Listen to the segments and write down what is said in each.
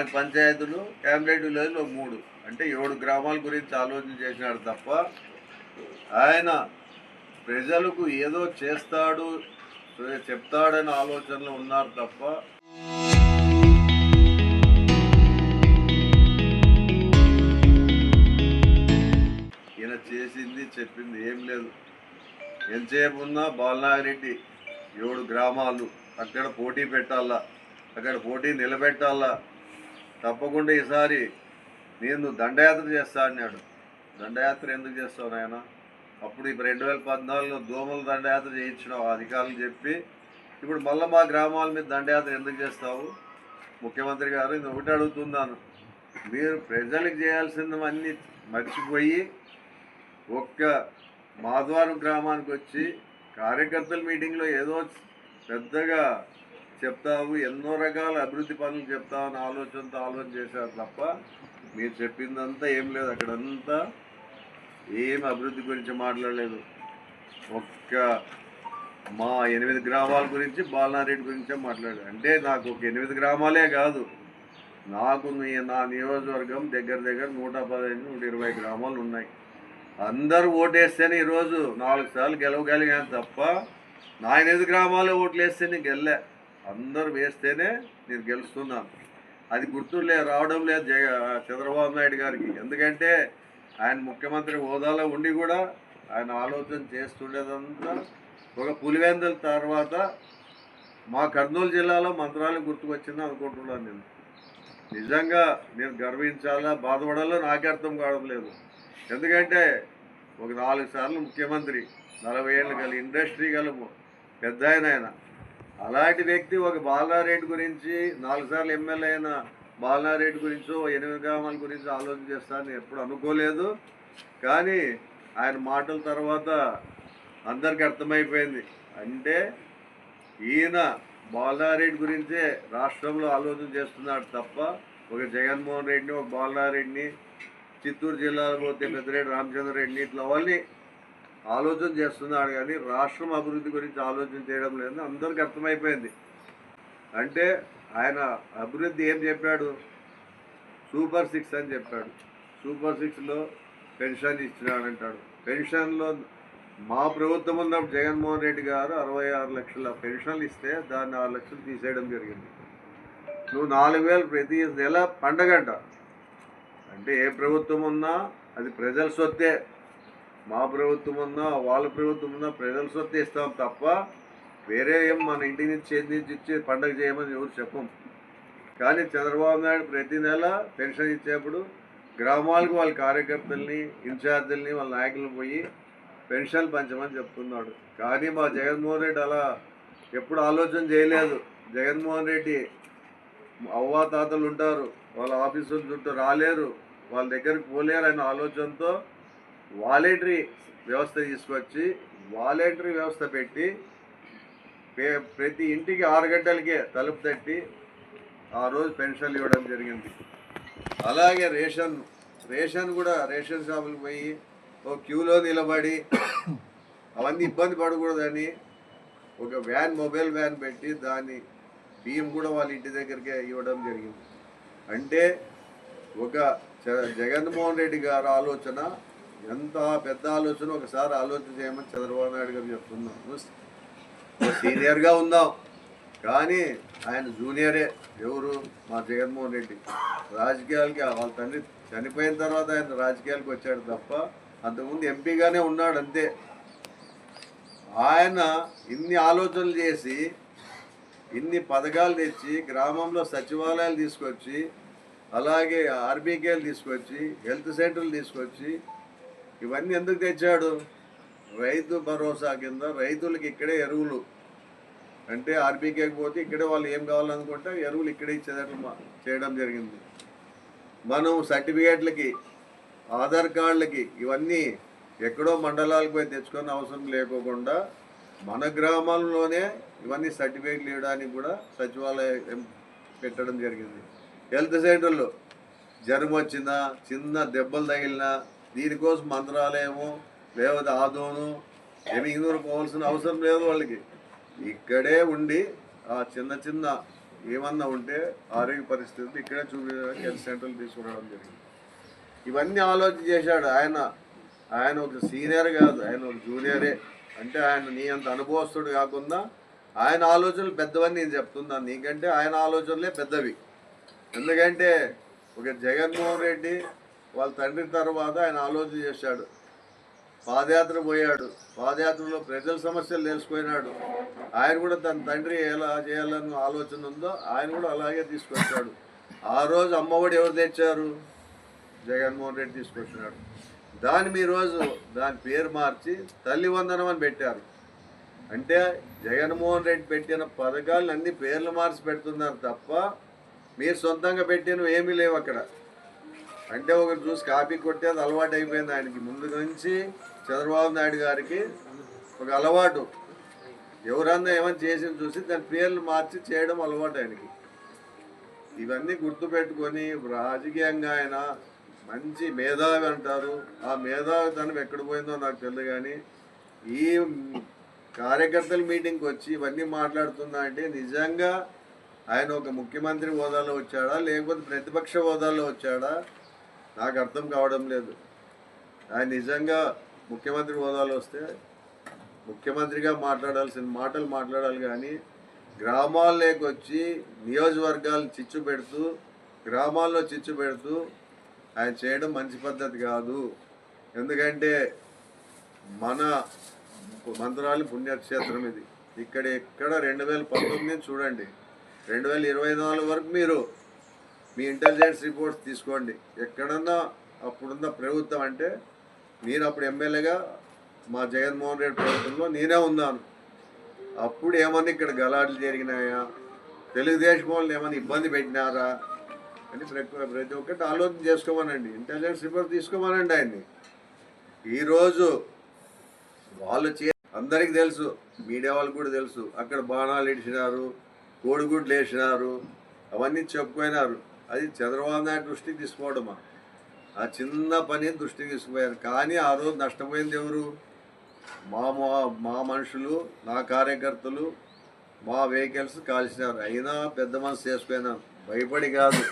4 పంచాయతీలు, క్యామినేట్ విలేజ్లో 3 అంటే 7 గ్రామాల గురించి ఆలోచన చేసినాడు తప్ప ఆయన ప్రజలకు ఏదో చేస్తాడు చెప్తాడని ఆలోచనలో ఉన్నారు తప్ప ఈయన చేసింది చెప్పింది ఏం లేదు. ఎంతసేపు ఉన్నా బాలనాగిరెడ్డి 7 గ్రామాలు అక్కడ పోటీ పెట్టాలా, అక్కడ పోటీ నిలబెట్టాలా, తప్పకుండా ఈసారి నేను దండయాత్ర చేస్తా అన్నాడు. దండయాత్ర ఎందుకు చేస్తావు నాయన? అప్పుడు ఇప్పుడు 2014లో దోమల దండయాత్ర చేయించినావు అధికారులు చెప్పి, ఇప్పుడు మళ్ళీ మా గ్రామాల మీద దండయాత్ర ఎందుకు చేస్తావు? ముఖ్యమంత్రి గారు నేను ఒకటి అడుగుతున్నాను, మీరు ప్రజలకు చేయాల్సినవన్నీ మర్చిపోయి ఒక్క మాధవరం గ్రామానికి వచ్చి కార్యకర్తల మీటింగ్లో ఏదో పెద్దగా చెప్తావు, ఎన్నో రకాల అభివృద్ధి పనులు చెప్తావు అని ఆలోచన చేశారు తప్ప మీరు చెప్పిందంతా ఏం లేదు. అక్కడంతా ఏం అభివృద్ధి గురించి మాట్లాడలేదు. ఒక్క మా 8 గ్రామాల గురించి బాలనారెడ్డి గురించే మాట్లాడారు. అంటే నాకు ఒక 8 గ్రామాలే కాదు, నాకు నా నియోజకవర్గం దగ్గర 115-120 గ్రామాలు ఉన్నాయి. అందరూ ఓటేస్తేనే ఈరోజు 4 సార్లు గెలవగలిగాను తప్ప నా 8 గ్రామాల్లో ఓట్లు వేస్తే నేను గెల్లే. అందరూ వేస్తేనే నేను గెలుస్తున్నాను. అది రావడం లేదు చంద్రబాబు నాయుడు గారికి. ఎందుకంటే ఆయన ముఖ్యమంత్రి హోదాలో ఉండి కూడా ఆయన ఆలోచన చేస్తుండేదంతా ఒక పులివెందుల తర్వాత మా కర్నూలు జిల్లాలో మంత్రాలు గుర్తుకొచ్చింది అనుకుంటున్నాను. నేను నిజంగా నేను గర్వించాలా బాధపడాలో నాకే అర్థం కావడం లేదు. ఎందుకంటే ఒక 4 సార్లు ముఖ్యమంత్రి, 40 ఏళ్ళు గల ఇండస్ట్రీ గల పెద్ద ఆయన, అలాంటి వ్యక్తి ఒక బాలనారెడ్డి గురించి 4 సార్లు ఎమ్మెల్యే అయిన బాలనారెడ్డి గురించో 8 గ్రామాల గురించి ఆలోచన చేస్తానని ఎప్పుడు అనుకోలేదు. కానీ ఆయన మాటల తర్వాత అందరికీ అర్థమైపోయింది. అంటే ఈయన బాలనారెడ్డి గురించే రాష్ట్రంలో ఆలోచన చేస్తున్నాడు తప్ప ఒక జగన్మోహన్ రెడ్డిని, ఒక బాలనారెడ్డిని, చిత్తూరు జిల్లాలో పోతే పెద్దిరెడ్డి రామచంద్రరెడ్డిని ఇట్లా వాళ్ళని ఆలోచన చేస్తున్నాడు. కానీ రాష్ట్రం అభివృద్ధి గురించి ఆలోచన చేయడం లేదని అందరికీ అర్థమైపోయింది. అంటే ఆయన అభివృద్ధి ఏం చెప్పాడు? సూపర్ 6 అని చెప్పాడు. Super 6లో pension ఇచ్చినాడంటాడు. పెన్షన్లో మా ప్రభుత్వం ఉన్నప్పుడు జగన్మోహన్ రెడ్డి గారు 66 లక్షల పెన్షన్లు ఇస్తే దాన్ని 6 లక్షలు తీసేయడం జరిగింది. నువ్వు 4,000 ప్రతి నెల పండగంట. అంటే ఏ ప్రభుత్వం ఉన్నా అది ప్రజల సొత్తే. మా ప్రభుత్వం ఉన్నా వాళ్ళ ప్రభుత్వం ఉన్నా ప్రజల సొత్తే ఇస్తాం తప్ప వేరే ఏం మన ఇంటి నుంచి చేతి నుంచి ఇచ్చి పండగ చేయమని ఎవరు చెప్పం. కానీ చంద్రబాబు నాయుడు ప్రతి నెల పెన్షన్ ఇచ్చేప్పుడు గ్రామాలకు వాళ్ళ కార్యకర్తల్ని, ఇన్ఛార్జీలని, వాళ్ళ నాయకులను పోయి పెన్షన్ పంచమని చెప్తున్నాడు. కానీ మా జగన్మోహన్ రెడ్డి అలా ఎప్పుడు ఆలోచన చేయలేదు. జగన్మోహన్ రెడ్డి అవ్వాతాతలు ఉంటారు, వాళ్ళ ఆఫీసుల చుట్టూ రాలేరు, వాళ్ళ దగ్గరికి పోలేరు అనే ఆలోచనతో వాలంటరీ వ్యవస్థ తీసుకొచ్చి వాలంటరీ వ్యవస్థ పెట్టి ప్రతి ఇంటికి 6 గంటలకే తలుపు తట్టి ఆ రోజు పెన్షన్లు ఇవ్వడం జరిగింది. అలాగే రేషన్ కూడా రేషన్ షాపులకు పోయి ఒక క్యూలో నిలబడి అవన్నీ ఇబ్బంది పడకూడదని ఒక మొబైల్ వ్యాన్ పెట్టి దాన్ని బియ్యం కూడా వాళ్ళ ఇంటి దగ్గరికే ఇవ్వడం జరిగింది. అంటే ఒక జగన్మోహన్ రెడ్డి గారి ఆలోచన ఎంత పెద్ద ఆలోచన ఒకసారి ఆలోచన చేయమని చంద్రబాబు నాయుడు గారు చెప్తున్నాను. సీనియర్గా ఉందాం కానీ ఆయన జూనియరే. ఎవరు? మా జగన్మోహన్ రెడ్డి. రాజకీయాలకి వాళ్ళ తండ్రి చనిపోయిన తర్వాత ఆయన రాజకీయాలకు వచ్చాడు తప్ప అంతకుముందు ఎంపీగానే ఉన్నాడు అంతే. ఆయన ఇన్ని ఆలోచనలు చేసి ఇన్ని పథకాలు తెచ్చి గ్రామంలో సచివాలయాలు తీసుకొచ్చి, అలాగే ఆర్బీకేలు తీసుకొచ్చి, హెల్త్ సెంటర్లు తీసుకొచ్చి ఇవన్నీ ఎందుకు తెచ్చాడు? రైతు భరోసా కింద రైతులకి ఇక్కడే ఎరువులు, అంటే ఆర్బీకేకి పోతే ఇక్కడే వాళ్ళు ఏం కావాలనుకుంటే ఎరువులు ఇక్కడే ఇచ్చేటట్లు చేయడం జరిగింది. మనం సర్టిఫికేట్లకి, ఆధార్ కార్డులకి ఇవన్నీ ఎక్కడో మండలాలకు పోయి తెచ్చుకునే అవసరం లేకోకుండా మన గ్రామాల్లోనే ఇవన్నీ సర్టిఫికేట్లు ఇవ్వడానికి కూడా సచివాలయం పెట్టడం జరిగింది. హెల్త్ సెంటర్లు జ్వరం వచ్చినా, చిన్న దెబ్బలు తగిలినా దీనికోసం మంత్రాలయము లేకపోతే ఆదోను ఎమిగినూరు పోవాల్సిన అవసరం లేదు. వాళ్ళకి ఇక్కడే ఉండి ఆ చిన్న ఏమన్నా ఉంటే ఆరోగ్య పరిస్థితులు ఇక్కడే చూపించడానికి హెల్త్ సెంటర్లు తీసుకురావడం జరిగింది. ఇవన్నీ ఆలోచన చేశాడు ఆయన. ఆయన ఒక సీనియర్ కాదు, ఆయన ఒక జూనియరే. అంటే ఆయన నీ అంత అనుభవస్తుడు కాకుండా ఆయన ఆలోచనలు పెద్దవని నేను చెప్తున్నాను. నీకంటే ఆయన ఆలోచనలే పెద్దవి. ఎందుకంటే ఒక జగన్మోహన్ రెడ్డి వాళ్ళ తండ్రి తర్వాత ఆయన ఆలోచన చేశాడు. పాదయాత్ర పోయాడు, పాదయాత్రలో ప్రజల సమస్యలు తెలుసుకున్నాడు. ఆయన కూడా తన తండ్రి ఎలా చేయాలని ఆలోచన ఉందో ఆయన కూడా అలాగే తీసుకొచ్చాడు. ఆ రోజు అమ్మఒడి ఎవరు తెచ్చారు? జగన్మోహన్ రెడ్డి తీసుకొచ్చినాడు. దాన్ని ఈరోజు దాని పేరు మార్చి తల్లి వందనం అని పెట్టారు. అంటే జగన్మోహన్ రెడ్డి పెట్టిన పథకాలను అన్ని పేర్లు మార్చి పెడుతున్నారు తప్ప మీరు సొంతంగా పెట్టినవి ఏమీ లేవు అక్కడ. అంటే ఒకరు చూసి కాపీ కొట్టేది అలవాటు అయిపోయింది ఆయనకి. ముందు నుంచి చంద్రబాబు నాయుడు గారికి ఒక అలవాటు, ఎవరన్నా ఏమైనా చేసింది చూసి దాని పేర్లు మార్చి చేయడం అలవాటు ఆయనకి. ఇవన్నీ గుర్తుపెట్టుకొని రాజకీయంగా ఆయన మంచి మేధావి అంటారు. ఆ మేధావితనం ఎక్కడ పోయిందో నాకు తెలియదు. కానీ ఈ కార్యకర్తల మీటింగ్కి వచ్చి ఇవన్నీ మాట్లాడుతున్నా అంటే నిజంగా ఆయన ఒక ముఖ్యమంత్రి హోదాలో వచ్చాడా లేకపోతే ప్రతిపక్ష హోదాలో వచ్చాడా నాకు అర్థం కావడం లేదు. ఆయన నిజంగా ముఖ్యమంత్రి హోదాలో వస్తే ముఖ్యమంత్రిగా మాట్లాడాల్సిన మాటలు మాట్లాడాలి. కానీ గ్రామాల్లోకి వచ్చి నియోజకవర్గాలు చిచ్చు పెడుతూ గ్రామాల్లో చిచ్చు పెడుతూ ఆయన చేయడం మంచి పద్ధతి కాదు. ఎందుకంటే మన మంత్రాలు పుణ్యక్షేత్రం ఇది. ఇక్కడ 2019 చూడండి, 2024 వరకు మీరు మీ ఇంటెలిజెన్స్ రిపోర్ట్స్ తీసుకోండి. ఎక్కడన్నా అప్పుడున్న ప్రభుత్వం అంటే నేను అప్పుడు ఎమ్మెల్యేగా మా జగన్మోహన్ రెడ్డి ప్రభుత్వంలో నేనే ఉన్నాను. అప్పుడు ఏమన్నా ఇక్కడ గలాట్లు జరిగినాయా, తెలుగుదేశం వాళ్ళు ఏమైనా ఇబ్బంది పెట్టినారా అని ప్రతి ఒక్కటి ఆలోచన చేసుకోమనండి. ఇంటెలిజెన్స్ రిపోర్ట్ తీసుకోమనండి ఆయన్ని. ఈరోజు వాళ్ళు అందరికీ తెలుసు, మీడియా వాళ్ళకి కూడా తెలుసు, అక్కడ బాణాలు ఇడిచినారు, కోడిగుడ్లు వేసినారు, అవన్నీ చెప్పుకున్నారు. అది చంద్రబాబు నాయుడు దృష్టికి తీసుకోవడమా? ఆ చిన్న పని దృష్టికి తీసుకుపోయారు. కానీ ఆ రోజు నష్టపోయింది ఎవరు? మా మనుషులు, నా కార్యకర్తలు, మా వెహికల్స్ కాల్చినారు. అయినా పెద్ద మనసు చేసుకున్నాను. భయపడి కాదు,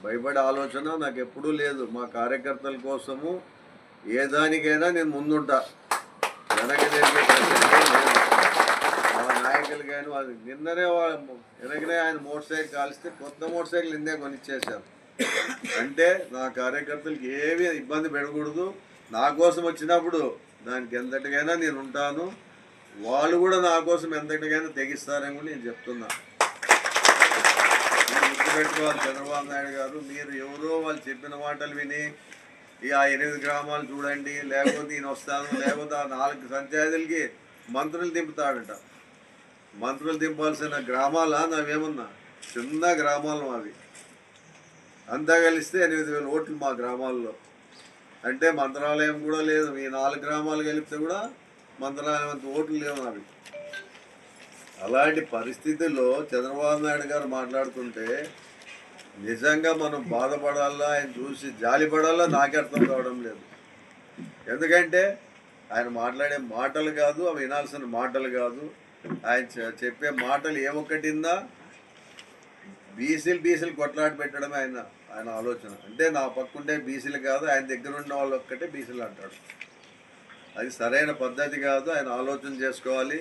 భయపడే ఆలోచన నాకు ఎప్పుడూ లేదు. మా కార్యకర్తల కోసము ఏ దానికైనా నేను ముందుంటా. వెనకనే మా నాయకులు కానీ వాళ్ళు నిన్ననే వెనకనే ఆయన మోటార్ సైకిల్ కాలిస్తే కొత్త మోటార్ సైకిల్ నిన్నే కొనిచ్చేశారు. అంటే నా కార్యకర్తలకి ఏమీ ఇబ్బంది పెట్టకూడదు. నా కోసం వచ్చినప్పుడు దానికి ఎంతటికైనా నేను ఉంటాను. వాళ్ళు కూడా నా కోసం ఎంతటికైనా తెగిస్తారని కూడా నేను చెప్తున్నా. గుర్తుపెట్టుకోవాలి చంద్రబాబు నాయుడు గారు, మీరు ఎవరో వాళ్ళు చెప్పిన మాటలు విని ఈ 8 గ్రామాలు చూడండి, లేకపోతే నేను వస్తాను, లేకపోతే ఆ 4 పంచాయతీలకి మంత్రులు దింపుతాడట. మంత్రులు దింపాల్సిన గ్రామాలా నావేమన్నా? చిన్న గ్రామాలు అవి. అంతా కలిస్తే 8,000 ఓట్లు మా గ్రామాల్లో. అంటే మంత్రాలయం కూడా లేదు. ఈ 4 గ్రామాలు కలిపితే కూడా మంత్రాలయం అంత ఓట్లు లేవు అవి. అలాంటి పరిస్థితుల్లో చంద్రబాబు నాయుడు గారు మాట్లాడుతుంటే నిజంగా మనం బాధపడాలా, ఆయన చూసి జాలిపడాలా నాకే అర్థం కావడం లేదు. ఎందుకంటే ఆయన మాట్లాడే మాటలు కాదు, అవి వినాల్సిన మాటలు కాదు. ఆయన చెప్పే మాటలు ఏమొక్కటిందా బీసీలు కొట్లాడి పెట్టడమే ఆయన ఆలోచన. అంటే నా పక్కుండే బీసీలు కాదు, ఆయన దగ్గర ఉన్న వాళ్ళు ఒక్కటే బీసీలు అంటాడు. అది సరైన పద్ధతి కాదు. ఆయన ఆలోచన చేసుకోవాలి,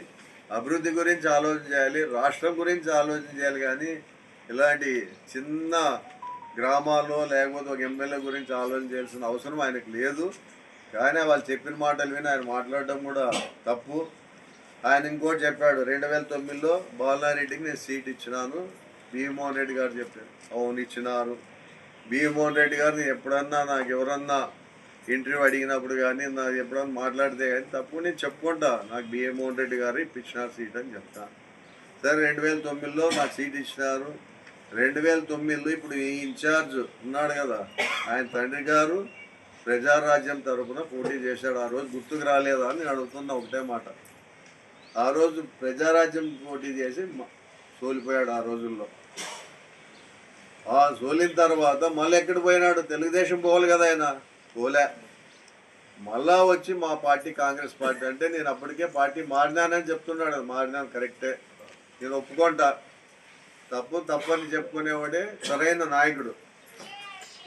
అభివృద్ధి గురించి ఆలోచన చేయాలి, రాష్ట్రం గురించి ఆలోచన చేయాలి. కానీ ఇలాంటి చిన్న గ్రామాల్లో లేకపోతే ఒక ఎమ్మెల్యే గురించి ఆలోచన చేయాల్సిన అవసరం ఆయనకు లేదు. కానీ వాళ్ళు చెప్పిన మాటలు విని ఆయన మాట్లాడడం కూడా తప్పు. ఆయన ఇంకోటి చెప్పాడు, 2009లో బాలారెడ్డికి నేను సీట్ ఇచ్చినాను. భీమోహన్ రెడ్డి గారు చెప్పారు, అవును ఇచ్చినారు. భీమోహన్ రెడ్డి గారిని ఎప్పుడన్నా నాకు ఎవరన్నా ఇంటర్వ్యూ అడిగినప్పుడు కానీ నాకు ఎప్పుడన్నా మాట్లాడితే కానీ తప్పు నేను చెప్పుకుంటా, నాకు భీమోహన్ రెడ్డి గారు ఇప్పించినారు సీట్ అని చెప్తాను. సరే 2009లో నాకు సీట్ ఇచ్చినారు. 2009లో ఇప్పుడు ఈ ఇన్ఛార్జ్ ఉన్నాడు కదా, ఆయన తండ్రి గారు ప్రజారాజ్యం తరఫున పోటీ చేశాడు. ఆ రోజు గుర్తుకు రాలేదా అని నేను అడుగుతున్నా ఒకటే మాట. ఆ రోజు ప్రజారాజ్యం పోటీ చేసి సోలిపోయాడు. ఆ రోజుల్లో ఆ సోలిన తర్వాత మళ్ళీ ఎక్కడ పోయినాడు? తెలుగుదేశం పోవాలి కదా ఆయన, పోలే. మళ్ళా వచ్చి మా పార్టీ కాంగ్రెస్ పార్టీ. అంటే నేను అప్పటికే పార్టీ మారినానని చెప్తున్నాడు. మారినాను కరెక్టే, నేను ఒప్పుకుంటా. తప్పు తప్పని చెప్పుకునేవాడే సరైన నాయకుడు.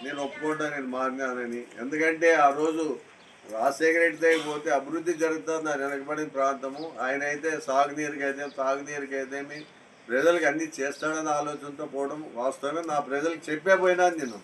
నేను ఒప్పుకుంటా నేను మారినానని. ఎందుకంటే ఆ రోజు రాజశేఖర రెడ్డి దగ్గర పోతే అభివృద్ధి జరుగుతుంది ఆ వెనకబడిన ప్రాంతము. ఆయన అయితే తాగునీరుకైతేమి ప్రజలకు అన్నీ చేస్తాడన్న ఆలోచనతో పోవడం వాస్తవమే. నా ప్రజలకు చెప్పే పోయినా నేను